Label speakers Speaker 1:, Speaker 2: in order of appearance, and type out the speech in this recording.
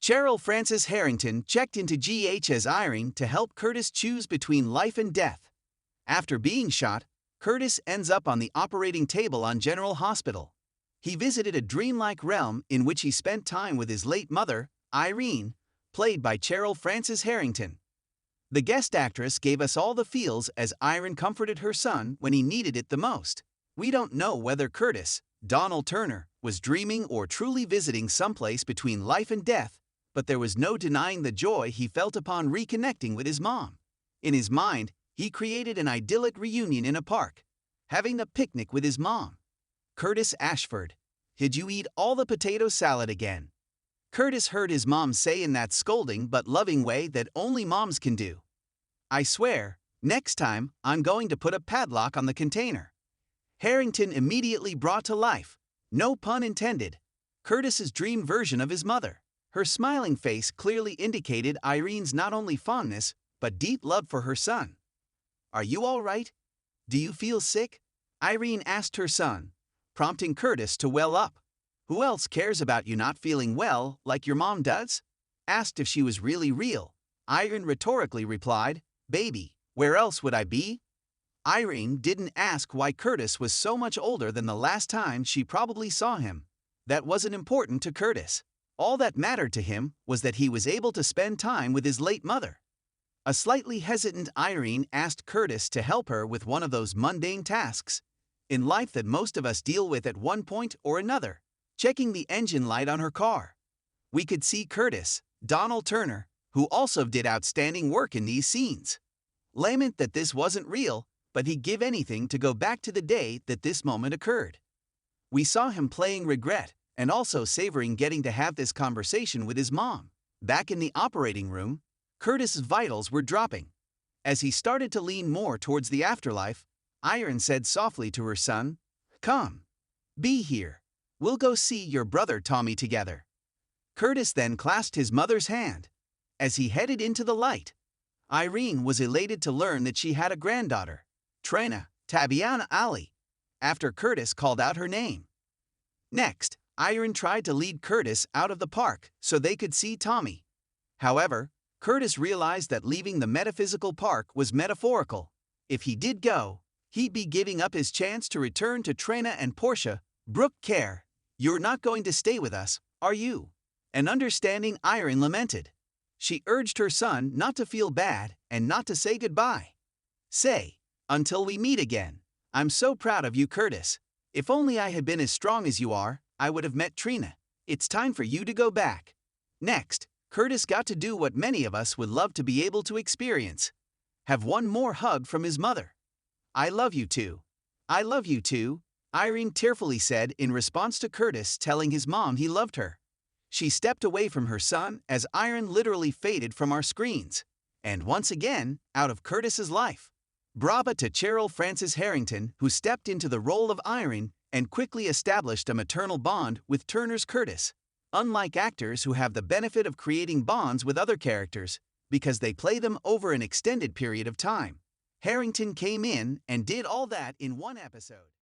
Speaker 1: Cheryl Frances Harrington checked into GH as Irene to help Curtis choose between life and death. After being shot, Curtis ends up on the operating table on General Hospital. He visited a dreamlike realm in which he spent time with his late mother, Irene, played by Cheryl Frances Harrington. The guest actress gave us all the feels as Irene comforted her son when he needed it the most. We don't know whether Curtis, Donald Turner, was dreaming or truly visiting someplace between life and death, but there was no denying the joy he felt upon reconnecting with his mom. In his mind, he created an idyllic reunion in a park, having a picnic with his mom. Curtis Ashford, "Did you eat all the potato salad again?" Curtis heard his mom say in that scolding but loving way that only moms can do. "I swear, next time, I'm going to put a padlock on the container." Harrington immediately brought to life, no pun intended, Curtis's dream version of his mother. Her smiling face clearly indicated Irene's not only fondness, but deep love for her son. "Are you all right? Do you feel sick?" Irene asked her son, prompting Curtis to well up. "Who else cares about you not feeling well like your mom does?" Asked if she was really real, Irene rhetorically replied, "Baby, where else would I be?" Irene didn't ask why Curtis was so much older than the last time she probably saw him. That wasn't important to Curtis. All that mattered to him was that he was able to spend time with his late mother. A slightly hesitant Irene asked Curtis to help her with one of those mundane tasks in life that most of us deal with at one point or another, checking the engine light on her car. We could see Curtis, Donald Turner, who also did outstanding work in these scenes, lament that this wasn't real, but he'd give anything to go back to the day that this moment occurred. We saw him playing regret and also savoring getting to have this conversation with his mom. Back in the operating room, Curtis's vitals were dropping. As he started to lean more towards the afterlife, Irene said softly to her son, "Come. Be here. We'll go see your brother Tommy together." Curtis then clasped his mother's hand. As he headed into the light, Irene was elated to learn that she had a granddaughter, Trina Tabiana Ali, after Curtis called out her name. Next, Irene tried to lead Curtis out of the park so they could see Tommy. However, Curtis realized that leaving the metaphysical park was metaphorical. If he did go, he'd be giving up his chance to return to Trina and Portia. "Brooke Care, you're not going to stay with us, are you?" An understanding Irene lamented. She urged her son not to feel bad and not to say goodbye. "Say, until we meet again. I'm so proud of you, Curtis. If only I had been as strong as you are, I would have met Trina. It's time for you to go back." Next, Curtis got to do what many of us would love to be able to experience. Have one more hug from his mother. "I love you too. I love you too," Irene tearfully said in response to Curtis telling his mom he loved her. She stepped away from her son as Irene literally faded from our screens, and once again, out of Curtis's life. Brava to Cheryl Frances Harrington, who stepped into the role of Irene and quickly established a maternal bond with Turner's Curtis. Unlike actors who have the benefit of creating bonds with other characters because they play them over an extended period of time, Harrington came in and did all that in one episode.